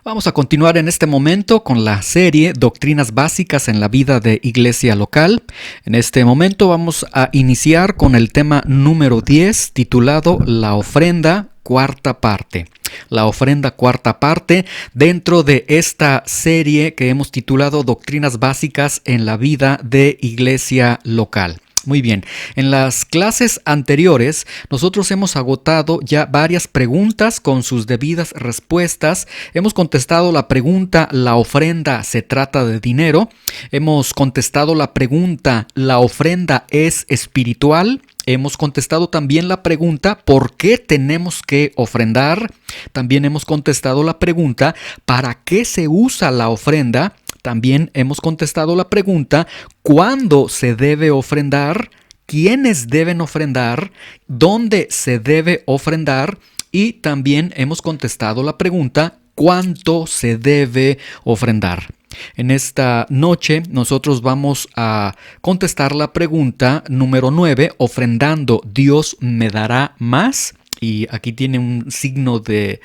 Vamos a continuar en este momento con la serie Doctrinas Básicas en la Vida de Iglesia Local. En este momento vamos a iniciar con el tema número 10, titulado La ofrenda, cuarta parte. La ofrenda, cuarta parte, dentro de esta serie que hemos titulado Doctrinas Básicas en la Vida de Iglesia Local. Muy bien, en las clases anteriores nosotros hemos agotado ya varias preguntas con sus debidas respuestas. Hemos contestado la pregunta, ¿la ofrenda se trata de dinero? Hemos contestado la pregunta, ¿la ofrenda es espiritual? Hemos contestado también la pregunta, ¿por qué tenemos que ofrendar? También hemos contestado la pregunta, ¿para qué se usa la ofrenda? También hemos contestado la pregunta, ¿cuándo se debe ofrendar? ¿Quiénes deben ofrendar? ¿Dónde se debe ofrendar? Y también hemos contestado la pregunta, ¿cuánto se debe ofrendar? En esta noche nosotros vamos a contestar la pregunta número 9, ofrendando, ¿Dios me dará más? Y aquí tiene un signo de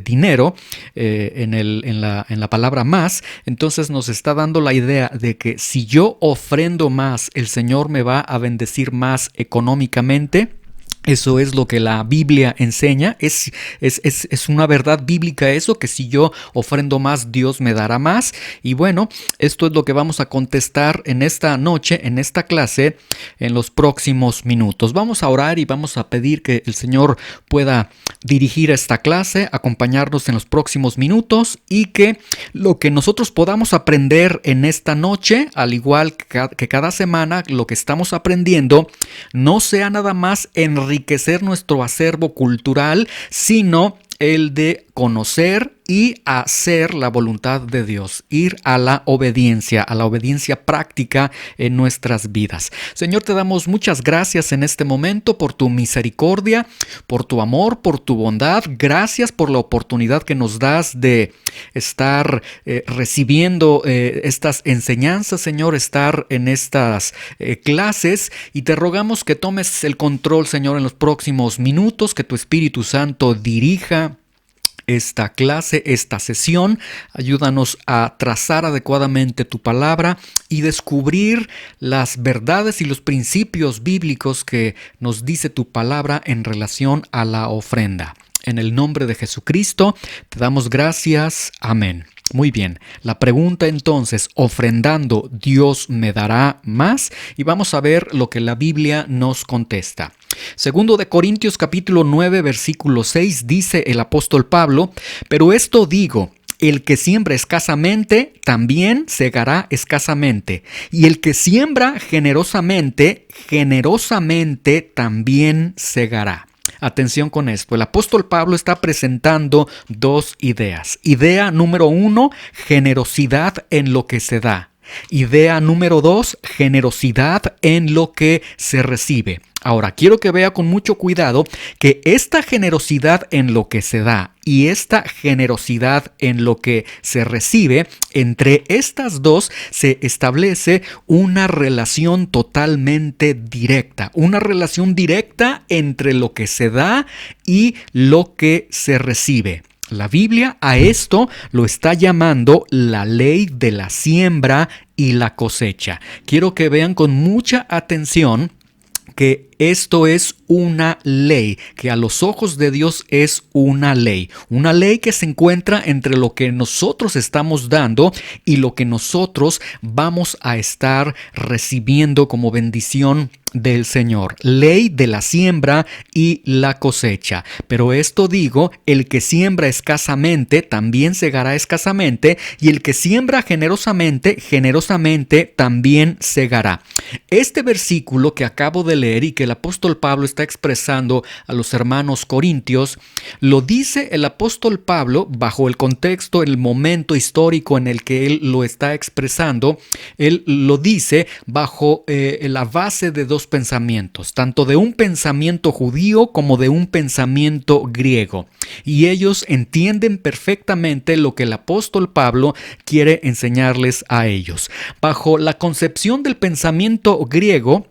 dinero en la palabra más. Entonces nos está dando la idea de que si yo ofrendo más, el Señor me va a bendecir más económicamente. Eso es lo que la Biblia enseña, es una verdad bíblica eso, que si yo ofrendo más, Dios me dará más. Y bueno, esto es lo que vamos a contestar en esta noche, en esta clase, en los próximos minutos. Vamos a orar y vamos a pedir que el Señor pueda dirigir esta clase, acompañarnos en los próximos minutos y que lo que nosotros podamos aprender en esta noche, al igual que cada semana, lo que estamos aprendiendo, no sea nada más enriquecer nuestro acervo cultural, sino el de conocer y hacer la voluntad de Dios, ir a la obediencia práctica en nuestras vidas. Señor, te damos muchas gracias en este momento por tu misericordia, por tu amor, por tu bondad. Gracias por la oportunidad que nos das de estar recibiendo estas enseñanzas, Señor, estar en estas clases, y te rogamos que tomes el control, Señor, en los próximos minutos, que tu Espíritu Santo dirija esta clase, esta sesión. Ayúdanos a trazar adecuadamente tu palabra y descubrir las verdades y los principios bíblicos que nos dice tu palabra en relación a la ofrenda. En el nombre de Jesucristo te damos gracias. Amén. Muy bien, la pregunta entonces, ofrendando, ¿Dios me dará más? Y vamos a ver lo que la Biblia nos contesta. Segundo de Corintios capítulo 9 versículo 6 dice el apóstol Pablo, pero esto digo, el que siembra escasamente, también segará escasamente. Y el que siembra generosamente, generosamente también segará. Atención con esto, el apóstol Pablo está presentando dos ideas. Idea número 1, generosidad en lo que se da. Idea número 2, generosidad en lo que se recibe. Ahora, quiero que vea con mucho cuidado que esta generosidad en lo que se da y esta generosidad en lo que se recibe, entre estas dos se establece una relación totalmente directa. Una relación directa entre lo que se da y lo que se recibe. La Biblia a esto lo está llamando la ley de la siembra y la cosecha. Quiero que vean con mucha atención que esto es una ley, que a los ojos de Dios es una ley que se encuentra entre lo que nosotros estamos dando y lo que nosotros vamos a estar recibiendo como bendición del Señor. Ley de la siembra y la cosecha. Pero esto digo, el que siembra escasamente también segará escasamente, y el que siembra generosamente, generosamente también segará. Este versículo que acabo de leer y que el apóstol Pablo está expresando a los hermanos corintios, lo dice el apóstol Pablo bajo el contexto, el momento histórico en el que él lo está expresando. Él lo dice bajo la base de dos pensamientos, tanto de un pensamiento judío como de un pensamiento griego. Y ellos entienden perfectamente lo que el apóstol Pablo quiere enseñarles a ellos. Bajo la concepción del pensamiento griego,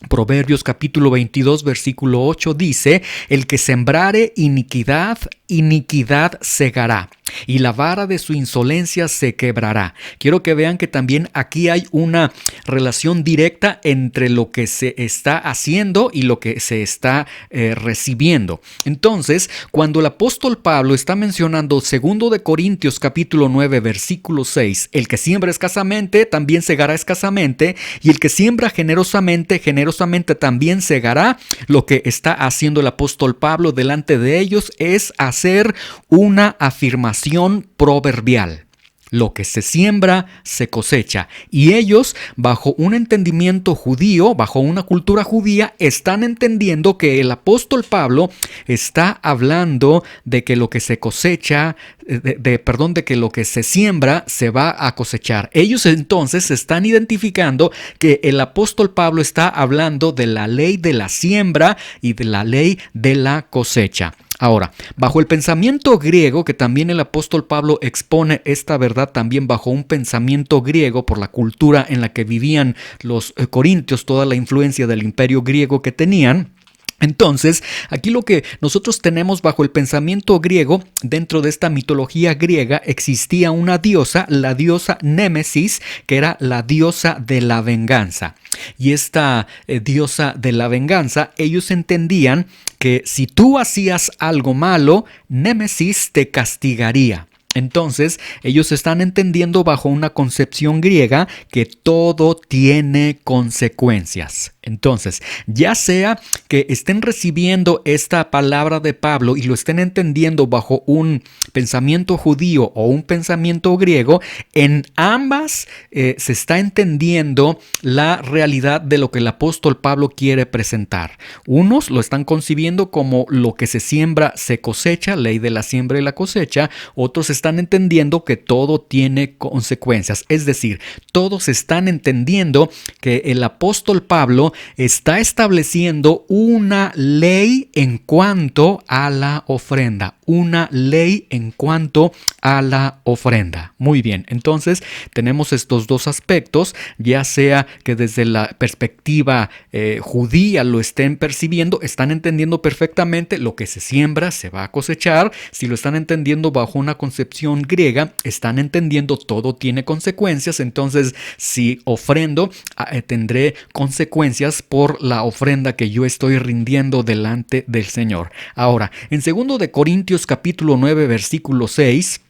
Proverbios capítulo 22 versículo 8 dice: el que sembrare iniquidad, iniquidad cegará, y la vara de su insolencia se quebrará. Quiero que vean que también aquí hay una relación directa entre lo que se está haciendo y lo que se está recibiendo. Entonces, cuando el apóstol Pablo está mencionando 2 de Corintios capítulo 9 versículo 6, el que siembra escasamente también segará escasamente, y el que siembra generosamente, generosamente también segará, lo que está haciendo el apóstol Pablo delante de ellos es hacer una afirmación proverbial. Lo que se siembra, se cosecha. Y ellos, bajo un entendimiento judío, bajo una cultura judía, están entendiendo que el apóstol Pablo está hablando de que lo que se cosecha, de que lo que se siembra, se va a cosechar. Ellos entonces están identificando que el apóstol Pablo está hablando de la ley de la siembra y de la ley de la cosecha. Ahora, bajo el pensamiento griego, que también el apóstol Pablo expone esta verdad también bajo un pensamiento griego por la cultura en la que vivían los corintios, toda la influencia del imperio griego que tenían. Entonces, aquí lo que nosotros tenemos bajo el pensamiento griego, dentro de esta mitología griega, existía una diosa, la diosa Némesis, que era la diosa de la venganza. Y esta diosa de la venganza, ellos entendían que si tú hacías algo malo, Némesis te castigaría. Entonces, ellos están entendiendo bajo una concepción griega que todo tiene consecuencias. Entonces, ya sea que estén recibiendo esta palabra de Pablo y lo estén entendiendo bajo un pensamiento judío o un pensamiento griego, en ambas se está entendiendo la realidad de lo que el apóstol Pablo quiere presentar. Unos lo están concibiendo como lo que se siembra se cosecha, ley de la siembra y la cosecha. Otros están entendiendo que todo tiene consecuencias. Es decir, todos están entendiendo que el apóstol Pablo está estableciendo una ley en cuanto a la ofrenda. Una ley en cuanto a la ofrenda. Muy bien, entonces tenemos estos dos aspectos, ya sea que desde la perspectiva judía lo estén percibiendo, están entendiendo perfectamente lo que se siembra se va a cosechar. Si lo están entendiendo bajo una concepción griega, están entendiendo todo tiene consecuencias. Entonces, si ofrendo, tendré consecuencias por la ofrenda que yo estoy rindiendo delante del Señor. Ahora, en 2 de Corintios capítulo 9 versículo 6,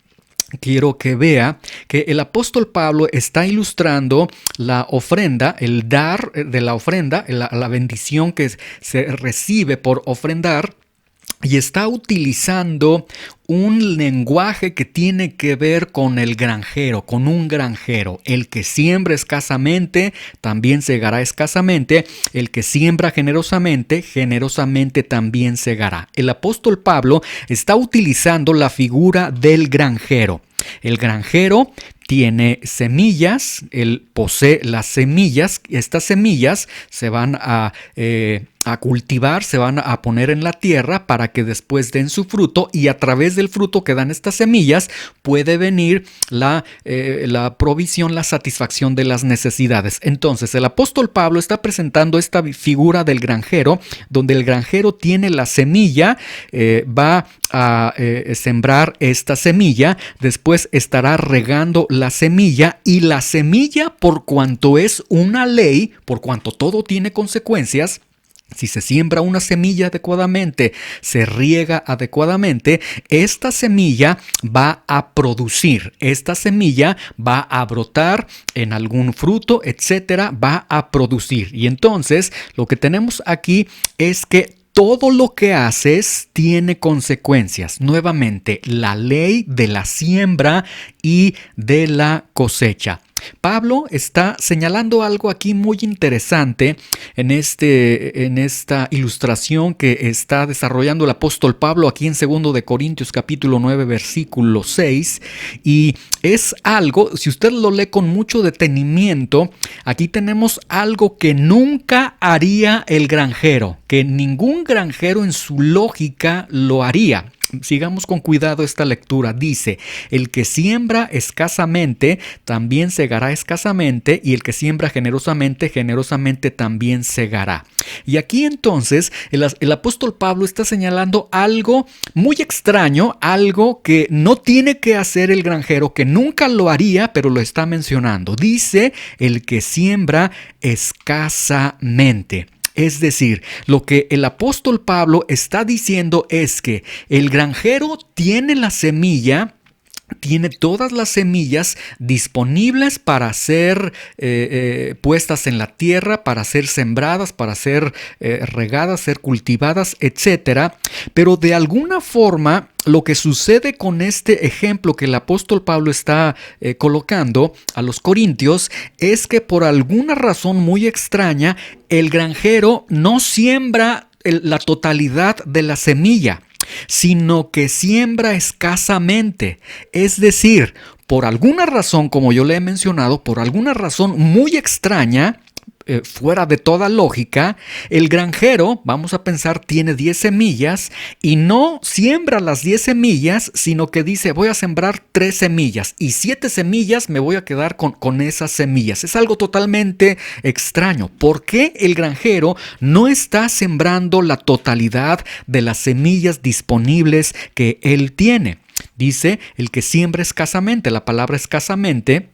quiero que vea que el apóstol Pablo está ilustrando la ofrenda, el dar de la ofrenda, la bendición que se recibe por ofrendar, y está utilizando un lenguaje que tiene que ver con el granjero, con un granjero. El que siembra escasamente, también segará escasamente. El que siembra generosamente, generosamente también segará. El apóstol Pablo está utilizando la figura del granjero. El granjero tiene semillas, él posee las semillas. Estas semillas se van a cultivar, se van a poner en la tierra para que después den su fruto, y a través del fruto que dan estas semillas puede venir la provisión, la satisfacción de las necesidades. Entonces el apóstol Pablo está presentando esta figura del granjero, donde el granjero tiene la semilla, va a sembrar esta semilla, después estará regando la semilla, y la semilla, por cuanto es una ley, por cuanto todo tiene consecuencias, si se siembra una semilla adecuadamente, se riega adecuadamente, esta semilla va a producir, esta semilla va a brotar en algún fruto, etcétera, va a producir. Y entonces lo que tenemos aquí es que todo lo que haces tiene consecuencias. Nuevamente, la ley de la siembra y de la cosecha. Pablo está señalando algo aquí muy interesante en esta ilustración que está desarrollando el apóstol Pablo aquí en 2 de Corintios capítulo 9 versículo 6, y es algo, si usted lo lee con mucho detenimiento, aquí tenemos algo que nunca haría el granjero, que ningún granjero en su lógica lo haría. Sigamos con cuidado esta lectura. Dice, el que siembra escasamente, también segará escasamente, y el que siembra generosamente, generosamente también segará. Y aquí entonces el apóstol Pablo está señalando algo muy extraño, algo que no tiene que hacer el granjero, que nunca lo haría, pero lo está mencionando. Dice, el que siembra escasamente. Es decir, lo que el apóstol Pablo está diciendo es que el granjero tiene la semilla, tiene todas las semillas disponibles para ser puestas en la tierra, para ser sembradas, para ser regadas, ser cultivadas, etc. Pero de alguna forma, lo que sucede con este ejemplo que el apóstol Pablo está colocando a los corintios es que por alguna razón muy extraña, el granjero no siembra la totalidad de la semilla, sino que siembra escasamente. Es decir, por alguna razón, como yo le he mencionado, por alguna razón muy extraña, fuera de toda lógica, el granjero, vamos a pensar, tiene 10 semillas y no siembra las 10 semillas, sino que dice, voy a sembrar 3 semillas y 7 semillas me voy a quedar con esas semillas. Es algo totalmente extraño. ¿Por qué el granjero no está sembrando la totalidad de las semillas disponibles que él tiene? Dice, el que siembra escasamente. La palabra escasamente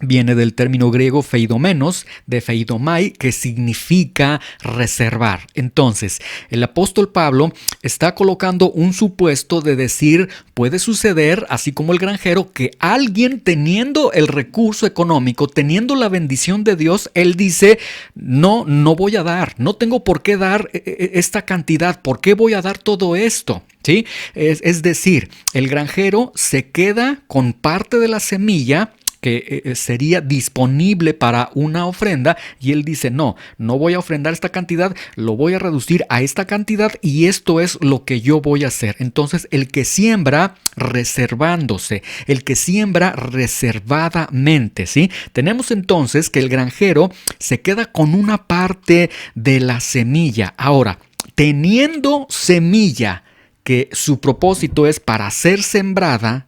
viene del término griego feidomenos, de feidomai, que significa reservar. Entonces, el apóstol Pablo está colocando un supuesto de decir, puede suceder, así como el granjero, que alguien teniendo el recurso económico, teniendo la bendición de Dios, él dice, no voy a dar, no tengo por qué dar esta cantidad, ¿por qué voy a dar todo esto? ¿Sí? Es decir, el granjero se queda con parte de la semilla que sería disponible para una ofrenda y él dice, no voy a ofrendar esta cantidad, lo voy a reducir a esta cantidad y esto es lo que yo voy a hacer. Entonces, el que siembra reservándose, el que siembra reservadamente, ¿sí? Tenemos entonces que el granjero se queda con una parte de la semilla. Ahora, teniendo semilla que su propósito es para ser sembrada,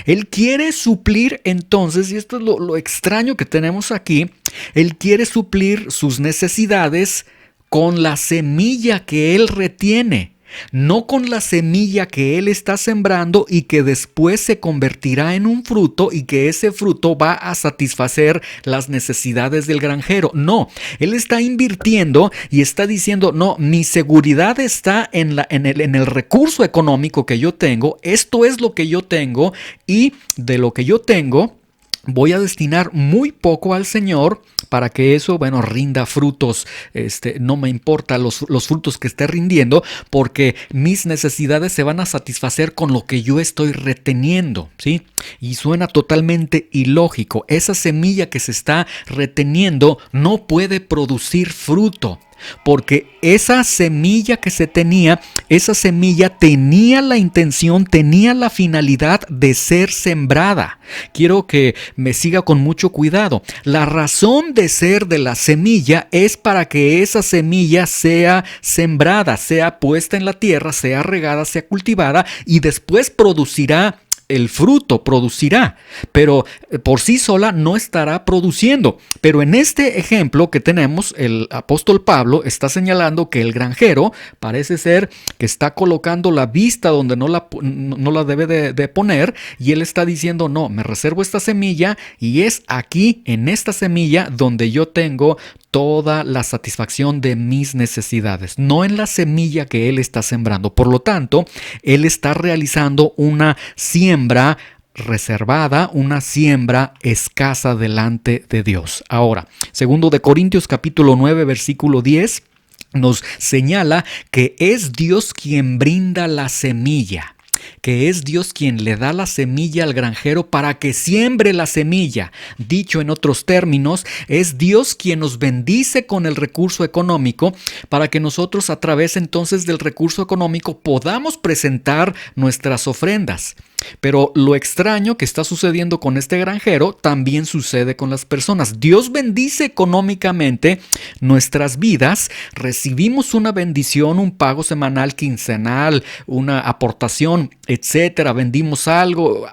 él quiere suplir entonces, y esto es lo extraño que tenemos aquí, él quiere suplir sus necesidades con la semilla que él retiene, no con la semilla que él está sembrando y que después se convertirá en un fruto y que ese fruto va a satisfacer las necesidades del granjero. No, él está invirtiendo y está diciendo, no, mi seguridad está en el recurso económico que yo tengo, esto es lo que yo tengo y de lo que yo tengo, voy a destinar muy poco al Señor para que eso, rinda frutos. No me importa los frutos que esté rindiendo porque mis necesidades se van a satisfacer con lo que yo estoy reteniendo, ¿sí? Y suena totalmente ilógico. Esa semilla que se está reteniendo no puede producir fruto. Porque esa semilla que se tenía, esa semilla tenía la intención, tenía la finalidad de ser sembrada. Quiero que me siga con mucho cuidado. La razón de ser de la semilla es para que esa semilla sea sembrada, sea puesta en la tierra, sea regada, sea cultivada y después producirá. El fruto producirá, pero por sí sola no estará produciendo. Pero en este ejemplo que tenemos, el apóstol Pablo está señalando que el granjero parece ser que está colocando la vista donde no la debe de poner y él está diciendo, no, me reservo esta semilla y es aquí, en esta semilla, donde yo tengo toda la satisfacción de mis necesidades, no en la semilla que él está sembrando. Por lo tanto, él está realizando una siembra reservada, una siembra escasa delante de Dios. Ahora, 2 de Corintios capítulo 9, versículo 10, nos señala que es Dios quien brinda la semilla, que es Dios quien le da la semilla al granjero para que siembre la semilla. Dicho en otros términos, es Dios quien nos bendice con el recurso económico para que nosotros a través entonces del recurso económico podamos presentar nuestras ofrendas. Pero lo extraño que está sucediendo con este granjero también sucede con las personas. Dios bendice económicamente nuestras vidas, recibimos una bendición, un pago semanal, quincenal, una aportación, etcétera. Vendimos algo,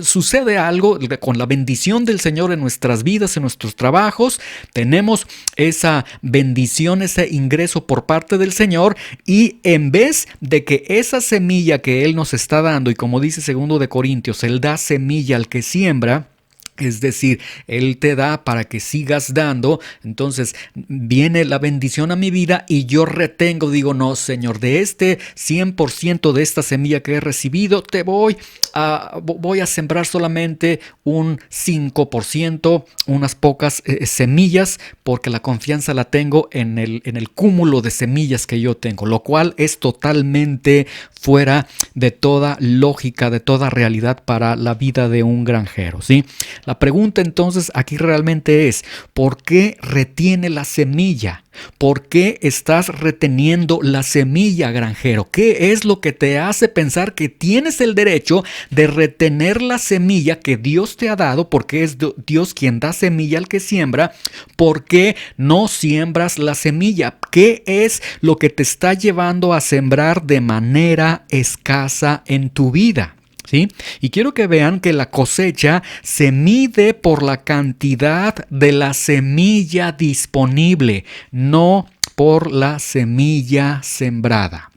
sucede algo con la bendición del Señor en nuestras vidas, en nuestros trabajos. Tenemos esa bendición, ese ingreso por parte del Señor, y en vez de que esa semilla que Él nos está dando, y como dice 2 Corintios, Él da semilla al que siembra, es decir, Él te da para que sigas dando. Entonces viene la bendición a mi vida y yo retengo, digo, no, Señor, de este 100% de esta semilla que he recibido, te voy a sembrar solamente un 5%, unas pocas semillas, porque la confianza la tengo en el cúmulo de semillas que yo tengo, lo cual es totalmente fuera de toda lógica, de toda realidad para la vida de un granjero, ¿sí? La pregunta entonces aquí realmente es, ¿por qué retiene la semilla? ¿Por qué estás reteniendo la semilla, granjero? ¿Qué es lo que te hace pensar que tienes el derecho de retener la semilla que Dios te ha dado? Porque es Dios quien da semilla al que siembra. ¿Por qué no siembras la semilla? ¿Qué es lo que te está llevando a sembrar de manera escasa en tu vida? ¿Sí? Y quiero que vean que la cosecha se mide por la cantidad de la semilla disponible, no por la semilla sembrada.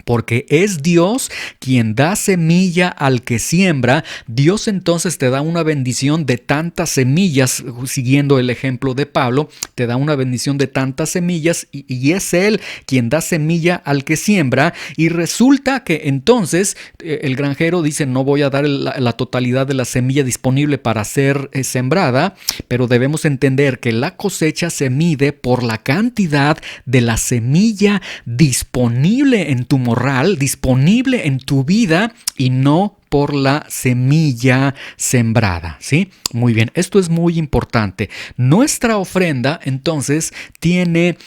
Porque es Dios quien da semilla al que siembra. Dios entonces te da una bendición de tantas semillas, siguiendo el ejemplo de Pablo, te da una bendición de tantas semillas y es Él quien da semilla al que siembra. Y resulta que entonces el granjero dice, no voy a dar la totalidad de la semilla disponible para ser sembrada, pero debemos entender que la cosecha se mide por la cantidad de la semilla disponible en tu disponible en tu vida, y no por la semilla sembrada, ¿sí? Muy bien, esto es muy importante. Nuestra ofrenda, entonces, tiene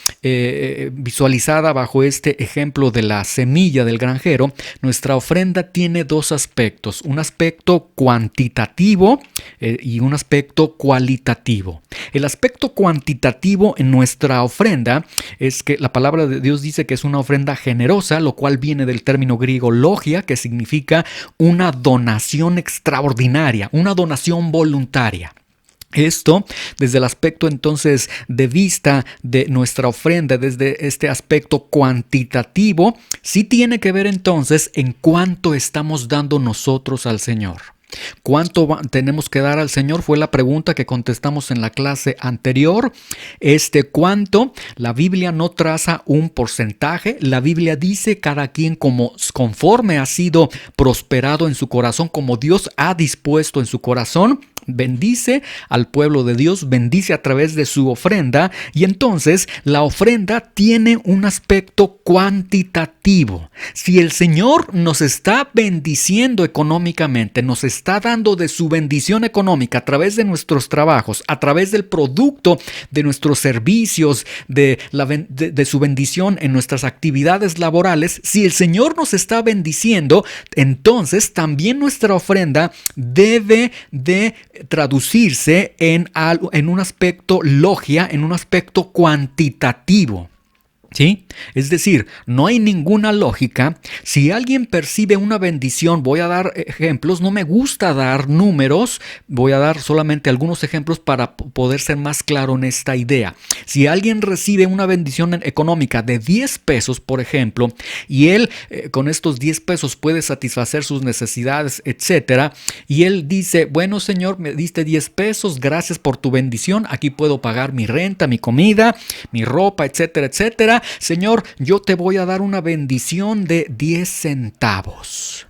visualizada bajo este ejemplo de la semilla del granjero, nuestra ofrenda tiene dos aspectos, un aspecto cuantitativo y un aspecto cualitativo. El aspecto cuantitativo en nuestra ofrenda es que la palabra de Dios dice que es una ofrenda generosa, lo cual viene del término griego logia, que significa una donación extraordinaria, una donación voluntaria. Esto, desde el aspecto entonces de vista de nuestra ofrenda, desde este aspecto cuantitativo, sí tiene que ver entonces en cuánto estamos dando nosotros al Señor. ¿Cuánto tenemos que dar al Señor? Fue la pregunta que contestamos en la clase anterior. ¿Cuánto? La Biblia no traza un porcentaje. La Biblia dice cada quien conforme ha sido prosperado en su corazón, como Dios ha dispuesto en su corazón. Bendice al pueblo de Dios, bendice a través de su ofrenda, y entonces la ofrenda tiene un aspecto cuantitativo. Si el Señor nos está bendiciendo económicamente, nos está dando de su bendición económica a través de nuestros trabajos, a través del producto de nuestros servicios, de su bendición en nuestras actividades laborales, si el Señor nos está bendiciendo, entonces también nuestra ofrenda debe de traducirse en un aspecto logia, en un aspecto cuantitativo. ¿Sí? Es decir, no hay ninguna lógica. Si alguien percibe una bendición, voy a dar ejemplos, no me gusta dar números, voy a dar solamente algunos ejemplos para poder ser más claro en esta idea. Si alguien recibe una bendición económica de 10 pesos, por ejemplo, y él con estos 10 pesos puede satisfacer sus necesidades, etcétera, y él dice, bueno, Señor, me diste 10 pesos, gracias por tu bendición, aquí puedo pagar mi renta, mi comida, mi ropa, etcétera, etcétera. Señor, yo te voy a dar una bendición de 10 centavos.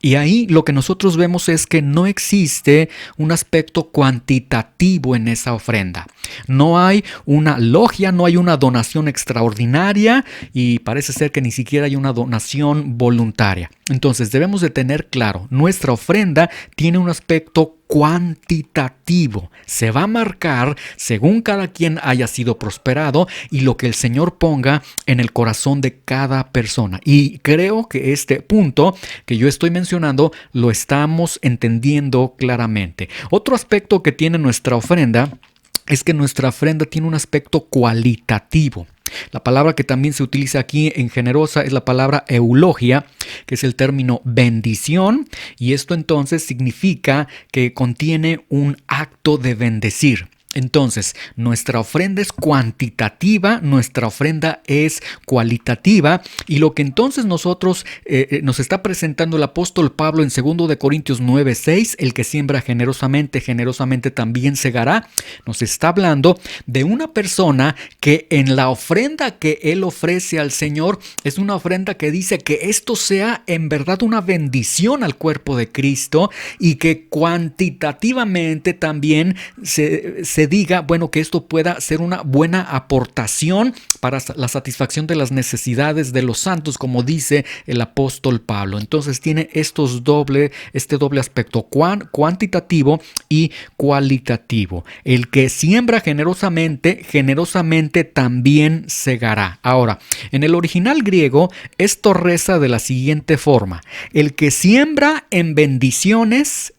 Y ahí lo que nosotros vemos es que no existe un aspecto cuantitativo en esa ofrenda. No hay una logia, no hay una donación extraordinaria y parece ser que ni siquiera hay una donación voluntaria. Entonces debemos de tener claro, nuestra ofrenda tiene un aspecto cuantitativo. Se va a marcar según cada quien haya sido prosperado y lo que el Señor ponga en el corazón de cada persona. Y creo que este punto que yo estoy mencionando lo estamos entendiendo claramente. Otro aspecto que tiene nuestra ofrenda es que nuestra ofrenda tiene un aspecto cualitativo. La palabra que también se utiliza aquí en generosa es la palabra eulogia, que es el término bendición, y esto entonces significa que contiene un acto de bendecir. Entonces, nuestra ofrenda es cuantitativa, nuestra ofrenda es cualitativa, y lo que entonces nosotros nos está presentando el apóstol Pablo en 2 de Corintios 9:6, el que siembra generosamente, generosamente también segará, nos está hablando de una persona que en la ofrenda que él ofrece al Señor es una ofrenda que dice que esto sea en verdad una bendición al cuerpo de Cristo y que cuantitativamente también se diga, bueno, que esto pueda ser una buena aportación para la satisfacción de las necesidades de los santos, como dice el apóstol Pablo. Entonces tiene este doble aspecto cuantitativo y cualitativo. El que siembra generosamente, generosamente también segará. Ahora, en el original griego, esto reza de la siguiente forma: el que siembra en bendiciones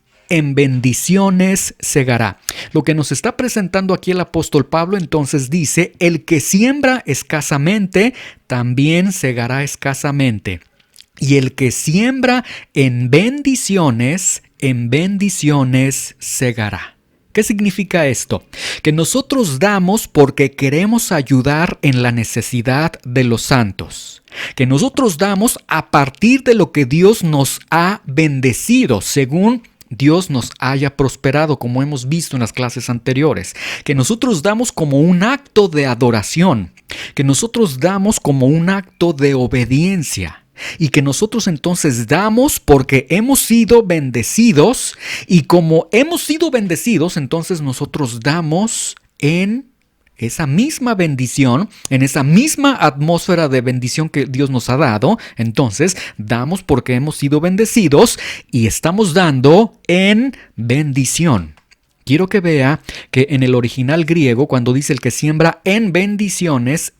segará. Lo que nos está presentando aquí el apóstol Pablo entonces dice, el que siembra escasamente, también segará escasamente. Y el que siembra en bendiciones segará. ¿Qué significa esto? Que nosotros damos porque queremos ayudar en la necesidad de los santos. Que nosotros damos a partir de lo que Dios nos ha bendecido, según Dios nos haya prosperado, como hemos visto en las clases anteriores. Que nosotros damos como un acto de adoración. Que nosotros damos como un acto de obediencia. Y que nosotros entonces damos porque hemos sido bendecidos. Y como hemos sido bendecidos, entonces nosotros damos en esa misma bendición, en esa misma atmósfera de bendición que Dios nos ha dado. Entonces damos porque hemos sido bendecidos y estamos dando en bendición. Quiero que vea que en el original griego, cuando dice el que siembra en bendiciones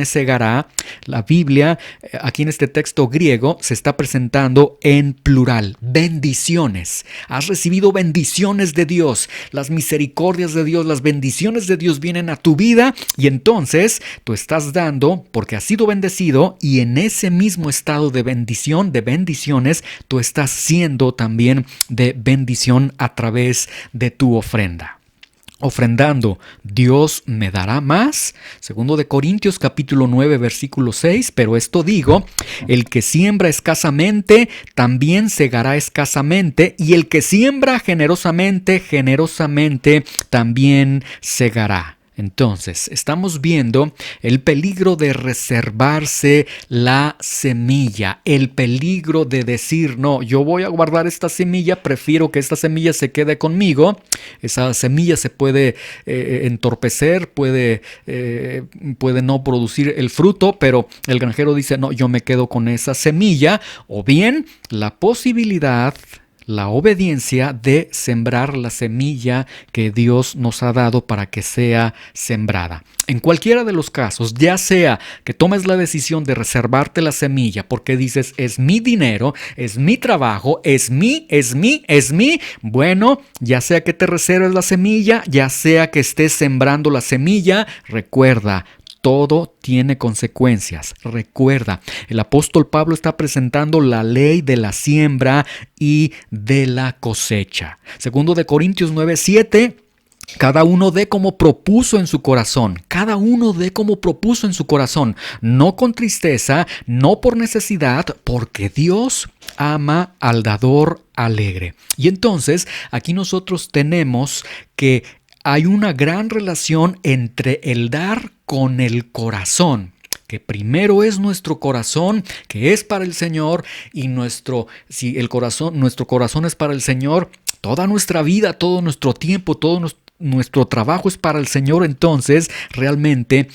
segará, la Biblia, aquí en este texto griego, se está presentando en plural. Bendiciones. Has recibido bendiciones de Dios. Las misericordias de Dios, las bendiciones de Dios vienen a tu vida y entonces tú estás dando porque has sido bendecido y en ese mismo estado de bendición, de bendiciones, tú estás siendo también de bendición a través de tu ofrenda. Ofrendando, Dios me dará más. 2 de Corintios capítulo 9 versículo 6, pero esto digo, el que siembra escasamente, también segará escasamente, y el que siembra generosamente, generosamente también segará. Entonces, estamos viendo el peligro de reservarse la semilla, el peligro de decir, no, yo voy a guardar esta semilla, prefiero que esta semilla se quede conmigo. Esa semilla se puede entorpecer, puede no producir el fruto, pero el granjero dice, no, yo me quedo con esa semilla. O bien, la posibilidad, la obediencia de sembrar la semilla que Dios nos ha dado para que sea sembrada. En cualquiera de los casos, ya sea que tomes la decisión de reservarte la semilla porque dices, es mi dinero, es mi trabajo, es mi, bueno, ya sea que te reserves la semilla, ya sea que estés sembrando la semilla, recuerda, todo tiene consecuencias. Recuerda, el apóstol Pablo está presentando la ley de la siembra y de la cosecha. 2 de Corintios 9:7. Cada uno dé como propuso en su corazón. Cada uno dé como propuso en su corazón. No con tristeza, no por necesidad, porque Dios ama al dador alegre. Y entonces, aquí nosotros tenemos que hay una gran relación entre el dar con el corazón, que primero es nuestro corazón, que es para el Señor, y nuestro corazón es para el Señor, toda nuestra vida, todo nuestro tiempo, todo nuestro trabajo es para el Señor, entonces realmente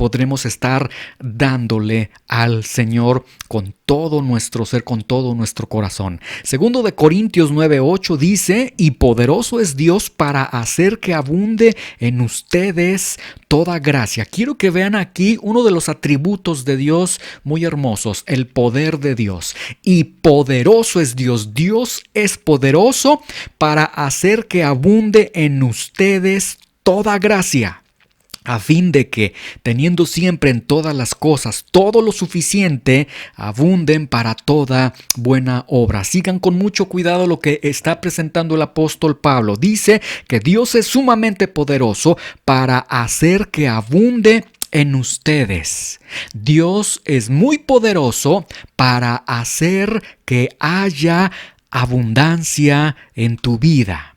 podremos estar dándole al Señor con todo nuestro ser, con todo nuestro corazón. Segundo de Corintios 9:8 dice: y poderoso es Dios para hacer que abunde en ustedes toda gracia. Quiero que vean aquí uno de los atributos de Dios muy hermosos, el poder de Dios. Y poderoso es Dios. Dios es poderoso para hacer que abunde en ustedes toda gracia, a fin de que, teniendo siempre en todas las cosas todo lo suficiente, abunden para toda buena obra. Sigan con mucho cuidado lo que está presentando el apóstol Pablo. Dice que Dios es sumamente poderoso para hacer que abunde en ustedes. Dios es muy poderoso para hacer que haya abundancia en tu vida.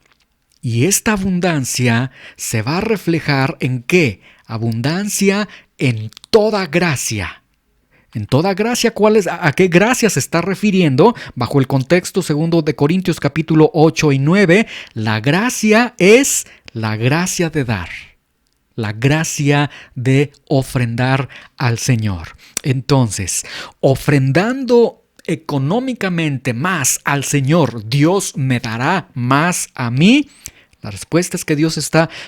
Y esta abundancia se va a reflejar ¿en qué? Abundancia en toda gracia. En toda gracia, ¿a qué gracia se está refiriendo? Bajo el contexto segundo de Corintios capítulo 8 y 9, la gracia es la gracia de dar. La gracia de ofrendar al Señor. Entonces, ofrendando económicamente más al Señor, ¿Dios me dará más a mí? La respuesta es que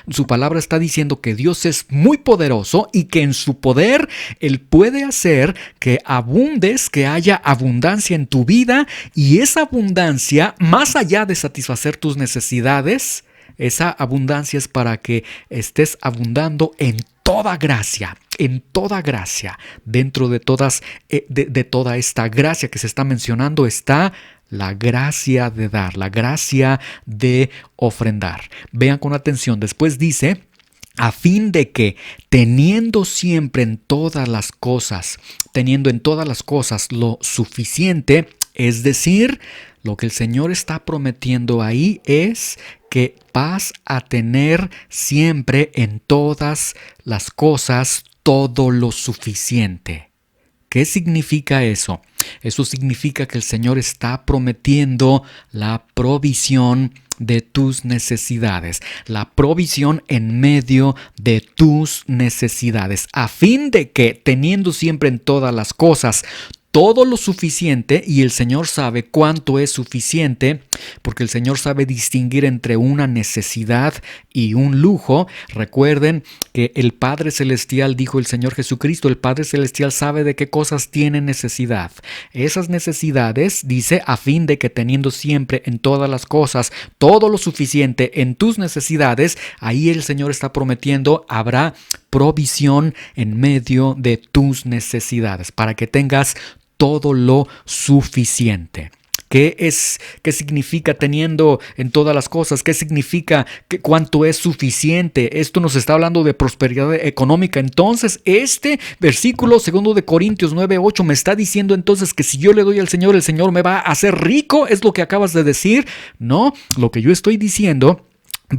su palabra está diciendo que Dios es muy poderoso y que en su poder Él puede hacer que abundes, que haya abundancia en tu vida, y esa abundancia, más allá de satisfacer tus necesidades, esa abundancia es para que estés abundando en toda gracia, dentro de de toda esta gracia que se está mencionando está la gracia de dar, la gracia de ofrendar. Vean con atención, después dice: a fin de que, teniendo en todas las cosas lo suficiente, es decir, lo que el Señor está prometiendo ahí es que vas a tener siempre en todas las cosas todo lo suficiente. ¿Qué significa eso? Eso significa que el Señor está prometiendo la provisión de tus necesidades, la provisión en medio de tus necesidades, a fin de que, teniendo siempre en todas las cosas todo lo suficiente, y el Señor sabe cuánto es suficiente, porque el Señor sabe distinguir entre una necesidad y un lujo. Recuerden que el Padre Celestial, dijo el Señor Jesucristo, el Padre Celestial sabe de qué cosas tiene necesidad. Esas necesidades, dice, a fin de que, teniendo siempre en todas las cosas todo lo suficiente en tus necesidades, ahí el Señor está prometiendo, habrá provisión en medio de tus necesidades, para que tengas todo lo suficiente. ¿Qué significa teniendo en todas las cosas? ¿Qué significa cuánto es suficiente? Esto nos está hablando de prosperidad económica. Entonces, este versículo segundo de Corintios 9:8 me está diciendo entonces que si yo le doy al Señor, el Señor me va a hacer rico. ¿Es lo que acabas de decir? No, lo que yo estoy diciendo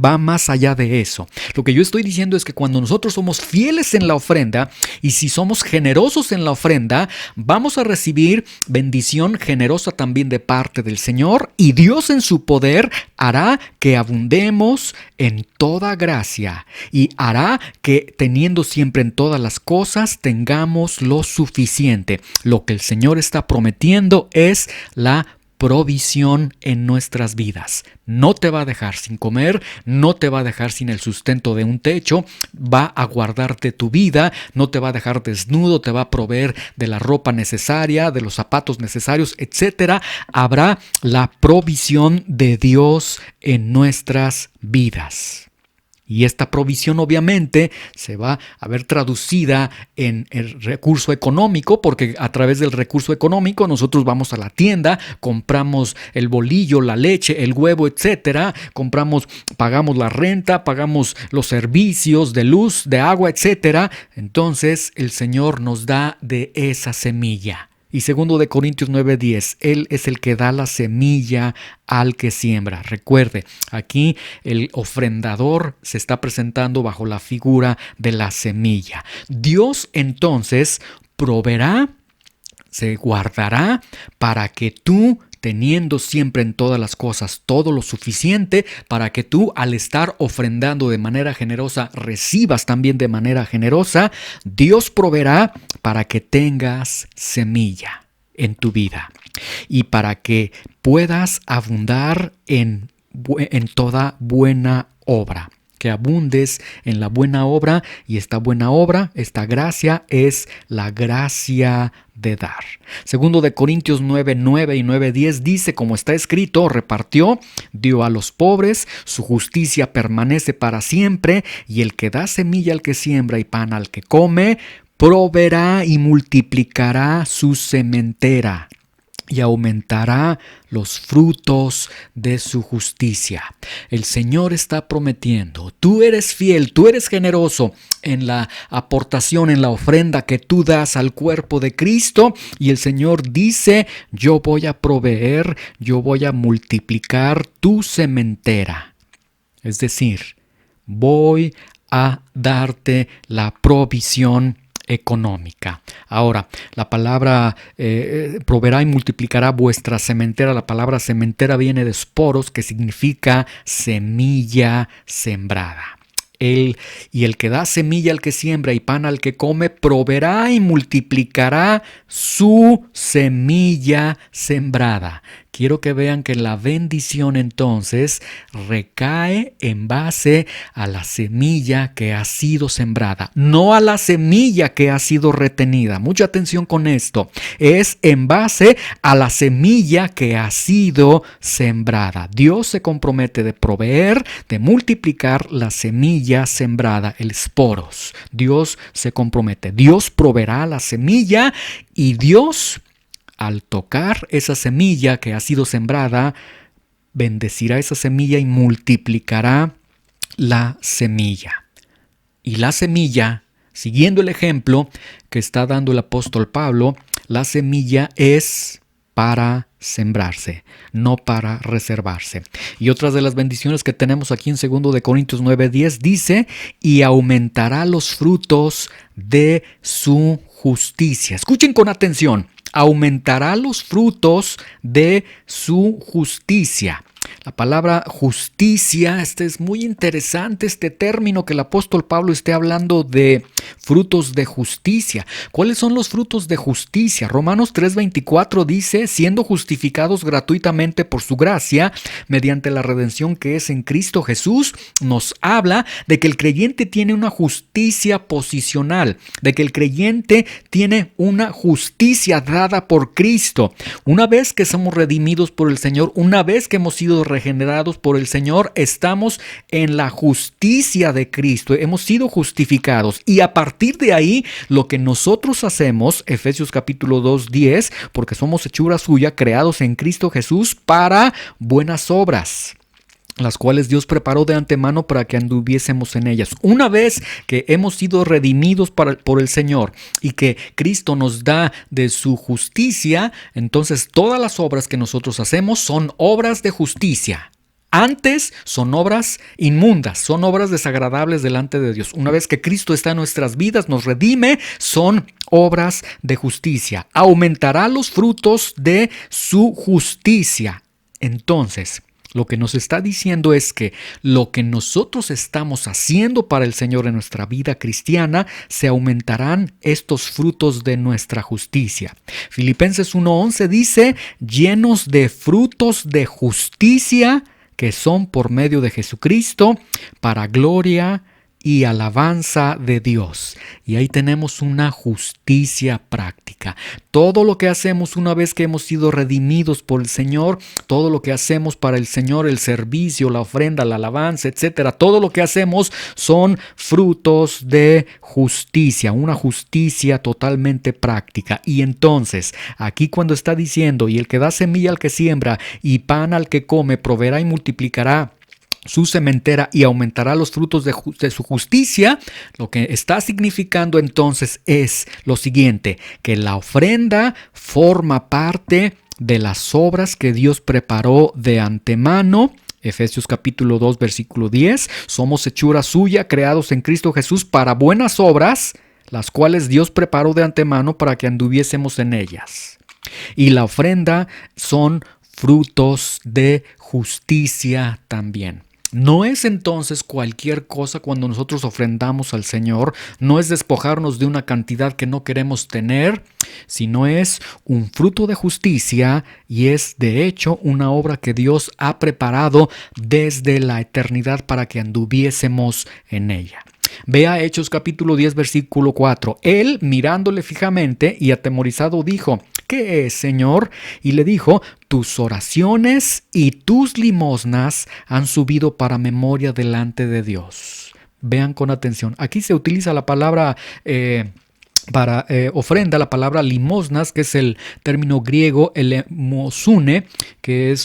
va más allá de eso. Lo que yo estoy diciendo es que cuando nosotros somos fieles en la ofrenda, y si somos generosos en la ofrenda, vamos a recibir bendición generosa también de parte del Señor, y Dios en su poder hará que abundemos en toda gracia, y hará que, teniendo siempre en todas las cosas, tengamos lo suficiente. Lo que el Señor está prometiendo es la provisión en nuestras vidas. No te va a dejar sin comer, no te va a dejar sin el sustento de un techo, va a guardarte tu vida, no te va a dejar desnudo, te va a proveer de la ropa necesaria, de los zapatos necesarios, etc. Habrá la provisión de Dios en nuestras vidas. Y esta provisión obviamente se va a ver traducida en el recurso económico, porque a través del recurso económico nosotros vamos a la tienda, compramos el bolillo, la leche, el huevo, etcétera, pagamos la renta, pagamos los servicios de luz, de agua, etcétera. Entonces el Señor nos da de esa semilla. Y segundo de Corintios 9:10, Él es el que da la semilla al que siembra. Recuerde, aquí el ofrendador se está presentando bajo la figura de la semilla. Dios entonces proveerá, se guardará para que tú teniendo siempre en todas las cosas todo lo suficiente para que tú, al estar ofrendando de manera generosa, recibas también de manera generosa. Dios proveerá para que tengas semilla en tu vida y para que puedas abundar en toda buena obra. Que abundes en la buena obra, y esta buena obra, esta gracia, es la gracia de dar. Segundo de Corintios 9:9 y 9:10 dice, como está escrito, repartió, dio a los pobres, su justicia permanece para siempre, y el que da semilla al que siembra y pan al que come, proveerá y multiplicará su sementera, y aumentará los frutos de su justicia. El Señor está prometiendo, tú eres fiel, tú eres generoso en la aportación, en la ofrenda que tú das al cuerpo de Cristo, y el Señor dice, yo voy a proveer, yo voy a multiplicar tu sementera. Es decir, voy a darte la provisión económica. Ahora, la palabra proveerá y multiplicará vuestra sementera. La palabra sementera viene de sporos, que significa semilla sembrada. Y el que da semilla al que siembra y pan al que come, proveerá y multiplicará su semilla sembrada. Quiero que vean que la bendición entonces recae en base a la semilla que ha sido sembrada, no a la semilla que ha sido retenida. Mucha atención con esto. Es en base a la semilla que ha sido sembrada. Dios se compromete de proveer, de multiplicar la semilla sembrada, el sporos. Dios se compromete. Dios proveerá la semilla, y Dios, al tocar esa semilla que ha sido sembrada, bendecirá esa semilla y multiplicará la semilla. Y la semilla, siguiendo el ejemplo que está dando el apóstol Pablo, la semilla es para sembrarse, no para reservarse. Y otras de las bendiciones que tenemos aquí en 2 de Corintios 9:10 dice, y aumentará los frutos de su justicia. Escuchen con atención. Aumentará los frutos de su justicia. La palabra justicia, es muy interesante este término que el apóstol Pablo esté hablando de frutos de justicia. ¿Cuáles son los frutos de justicia? Romanos 3:24 dice, siendo justificados gratuitamente por su gracia, mediante la redención que es en Cristo Jesús, nos habla de que el creyente tiene una justicia posicional, de que el creyente tiene una justicia dada por Cristo. Una vez que somos redimidos por el Señor, una vez que hemos sido regenerados por el Señor, estamos en la justicia de Cristo, hemos sido justificados, y a partir de ahí lo que nosotros hacemos, Efesios capítulo 2:10, porque somos hechura suya, creados en Cristo Jesús para buenas obras, las cuales Dios preparó de antemano para que anduviésemos en ellas. Una vez que hemos sido redimidos por el Señor y que Cristo nos da de su justicia, entonces todas las obras que nosotros hacemos son obras de justicia. Antes son obras inmundas, son obras desagradables delante de Dios. Una vez que Cristo está en nuestras vidas, nos redime, son obras de justicia. Aumentará los frutos de su justicia. Entonces, lo que nos está diciendo es que lo que nosotros estamos haciendo para el Señor en nuestra vida cristiana, se aumentarán estos frutos de nuestra justicia. Filipenses 1:11 dice, llenos de frutos de justicia que son por medio de Jesucristo, para gloria y alabanza de Dios. Y ahí tenemos una justicia práctica. Todo lo que hacemos una vez que hemos sido redimidos por el Señor, todo lo que hacemos para el Señor, el servicio, la ofrenda, la alabanza, etcétera, todo lo que hacemos son frutos de justicia, una justicia totalmente práctica. Y entonces, aquí cuando está diciendo, y el que da semilla al que siembra y pan al que come, proveerá y multiplicará su sementera y aumentará los frutos de su justicia, lo que está significando entonces es lo siguiente, que la ofrenda forma parte de las obras que Dios preparó de antemano. Efesios capítulo 2 versículo 10, somos hechura suya, creados en Cristo Jesús para buenas obras, las cuales Dios preparó de antemano para que anduviésemos en ellas. Y la ofrenda son frutos de justicia también. No es entonces cualquier cosa cuando nosotros ofrendamos al Señor, no es despojarnos de una cantidad que no queremos tener, sino es un fruto de justicia y es de hecho una obra que Dios ha preparado desde la eternidad para que anduviésemos en ella. Vea Hechos capítulo 10 versículo 4. Él, mirándole fijamente y atemorizado, dijo: ¿qué es, Señor? Y le dijo: tus oraciones y tus limosnas han subido para memoria delante de Dios. Vean con atención. Aquí se utiliza la palabra para ofrenda, la palabra limosnas, que es el término griego elemosune, que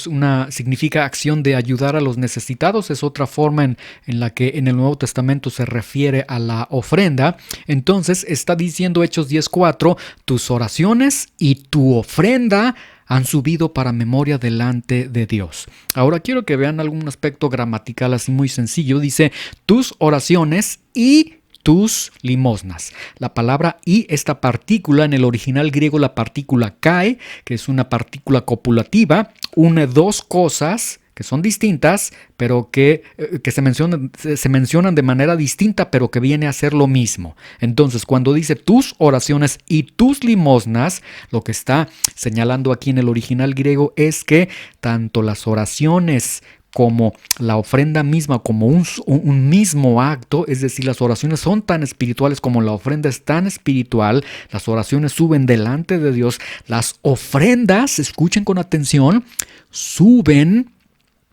significa acción de ayudar a los necesitados. Es otra forma en la que en el Nuevo Testamento se refiere a la ofrenda. Entonces está diciendo Hechos 10:4, tus oraciones y tu ofrenda han subido para memoria delante de Dios. Ahora quiero que vean algún aspecto gramatical así muy sencillo. Dice tus oraciones y tus limosnas. La palabra y, esta partícula, en el original griego la partícula kai, que es una partícula copulativa, une dos cosas que son distintas, pero que se mencionan de manera distinta, pero que viene a ser lo mismo. Entonces, cuando dice tus oraciones y tus limosnas, lo que está señalando aquí en el original griego es que tanto las oraciones como la ofrenda misma, como un mismo acto, es decir, las oraciones son tan espirituales como la ofrenda es tan espiritual, las oraciones suben delante de Dios, las ofrendas, escuchen con atención, suben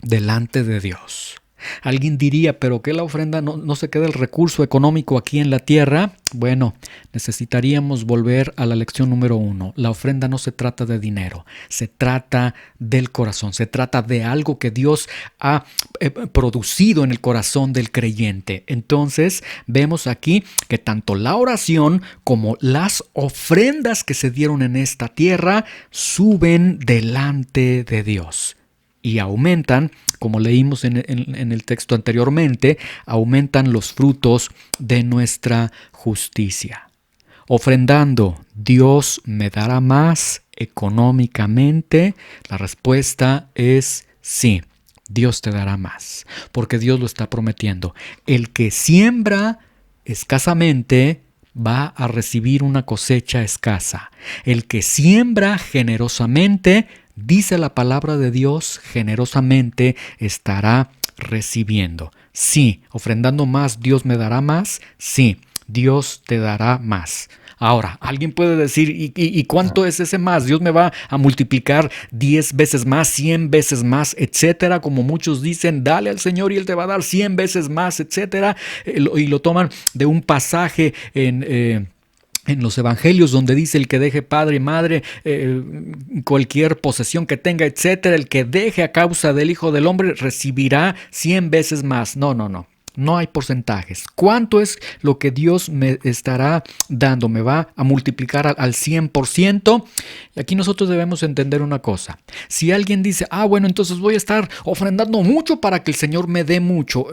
delante de Dios. Alguien diría, ¿pero qué la ofrenda no se queda el recurso económico aquí en la tierra? Bueno, necesitaríamos volver a la lección número 1. La ofrenda no se trata de dinero, se trata del corazón, se trata de algo que Dios ha producido en el corazón del creyente. Entonces, vemos aquí que tanto la oración como las ofrendas que se dieron en esta tierra suben delante de Dios. Y aumentan, como leímos en el texto anteriormente, aumentan los frutos de nuestra justicia. Ofrendando, ¿Dios me dará más económicamente? La respuesta es sí, Dios te dará más, porque Dios lo está prometiendo. El que siembra escasamente va a recibir una cosecha escasa. El que siembra generosamente, dice la palabra de Dios, generosamente estará recibiendo. Sí, ofrendando más, Dios me dará más. Sí, Dios te dará más. Ahora, alguien puede decir, ¿y cuánto es ese más? Dios me va a multiplicar 10 veces más, 100 veces más, etcétera. Como muchos dicen, dale al Señor y Él te va a dar 100 veces más, etcétera. Y lo toman de un pasaje en los evangelios donde dice: el que deje padre y madre, cualquier posesión que tenga, etcétera, el que deje a causa del Hijo del Hombre recibirá 100 veces más. No hay porcentajes. ¿Cuánto es lo que Dios me estará dando? ¿Me va a multiplicar al 100%? Y aquí nosotros debemos entender una cosa. Si alguien dice, bueno, entonces voy a estar ofrendando mucho para que el Señor me dé mucho,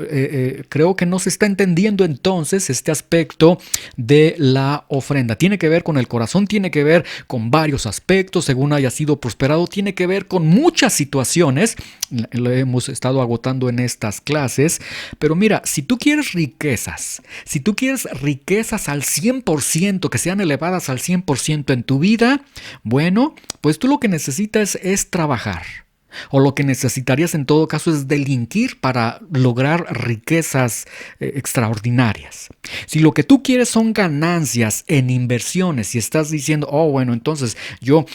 creo que no se está entendiendo entonces este aspecto de la ofrenda. Tiene que ver con el corazón, tiene que ver con varios aspectos, según haya sido prosperado, tiene que ver con muchas situaciones. Lo hemos estado agotando en estas clases, pero mira, si tú quieres riquezas al 100%, que sean elevadas al 100% en tu vida, bueno, pues tú lo que necesitas es trabajar. O lo que necesitarías en todo caso es delinquir para lograr riquezas extraordinarias. Si lo que tú quieres son ganancias en inversiones y estás diciendo, bueno, entonces yo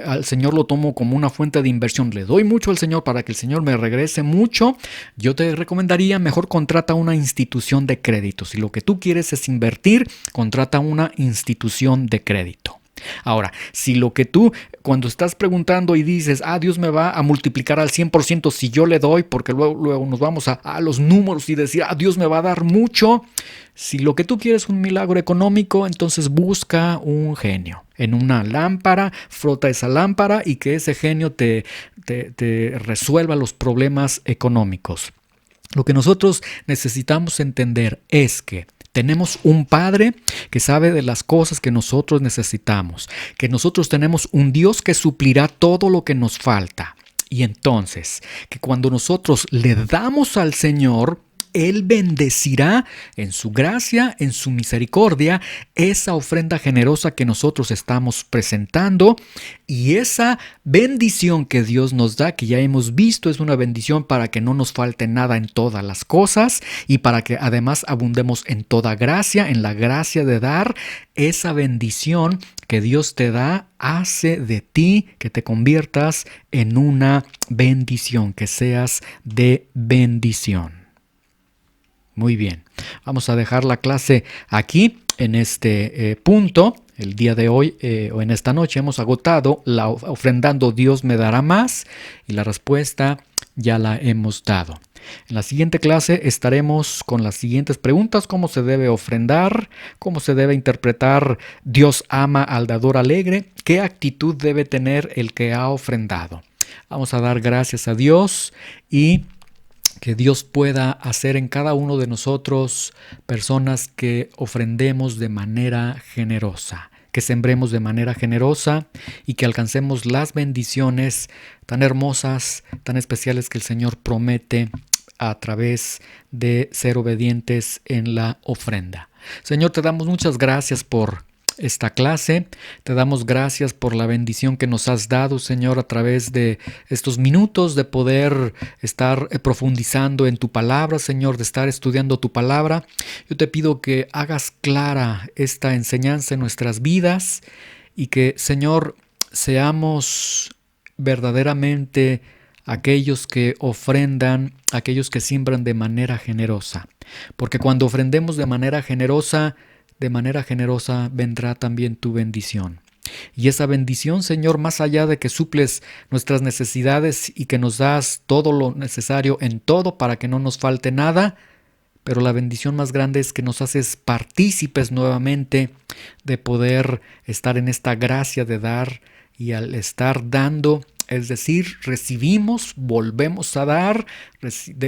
al Señor lo tomo como una fuente de inversión, le doy mucho al Señor para que el Señor me regrese mucho, yo te recomendaría mejor contrata una institución de crédito. Si lo que tú quieres es invertir, contrata una institución de crédito. Ahora, si lo que tú, cuando estás preguntando y dices, Dios me va a multiplicar al 100% si yo le doy, porque luego nos vamos a los números y decir, Dios me va a dar mucho. Si lo que tú quieres es un milagro económico, entonces busca un genio. En una lámpara, frota esa lámpara y que ese genio te resuelva los problemas económicos. Lo que nosotros necesitamos entender es que tenemos un Padre que sabe de las cosas que nosotros necesitamos, que nosotros tenemos un Dios que suplirá todo lo que nos falta. Y entonces, que cuando nosotros le damos al Señor, Él bendecirá en su gracia, en su misericordia, esa ofrenda generosa que nosotros estamos presentando. Y esa bendición que Dios nos da, que ya hemos visto, es una bendición para que no nos falte nada en todas las cosas y para que además abundemos en toda gracia, en la gracia de dar. Esa bendición que Dios te da hace de ti que te conviertas en una bendición, que seas de bendición. Muy bien, vamos a dejar la clase aquí en este punto. El día de hoy o en esta noche hemos agotado la ofrendando Dios me dará más, y la respuesta ya la hemos dado. En la siguiente clase estaremos con las siguientes preguntas: cómo se debe ofrendar, cómo se debe interpretar Dios ama al dador alegre, qué actitud debe tener el que ha ofrendado. Vamos a dar gracias a Dios y que Dios pueda hacer en cada uno de nosotros personas que ofrendemos de manera generosa, que sembremos de manera generosa y que alcancemos las bendiciones tan hermosas, tan especiales que el Señor promete a través de ser obedientes en la ofrenda. Señor, te damos muchas gracias por esta clase. Te damos gracias por la bendición que nos has dado, Señor, a través de estos minutos de poder estar profundizando en tu palabra, Señor, de estar estudiando tu palabra. Yo te pido que hagas clara esta enseñanza en nuestras vidas y que, Señor, seamos verdaderamente aquellos que ofrendan, aquellos que siembran de manera generosa. Porque cuando ofrendemos de manera generosa vendrá también tu bendición. Y esa bendición, Señor, más allá de que suples nuestras necesidades y que nos das todo lo necesario en todo para que no nos falte nada, pero la bendición más grande es que nos haces partícipes nuevamente de poder estar en esta gracia de dar, y al estar dando, es decir, recibimos, volvemos a dar,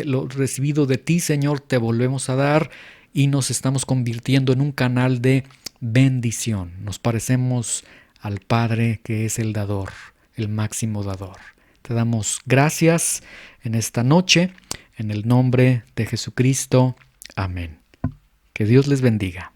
lo recibido de ti, Señor, te volvemos a dar, y nos estamos convirtiendo en un canal de bendición. Nos parecemos al Padre, que es el dador, el máximo dador. Te damos gracias en esta noche, en el nombre de Jesucristo. Amén. Que Dios les bendiga.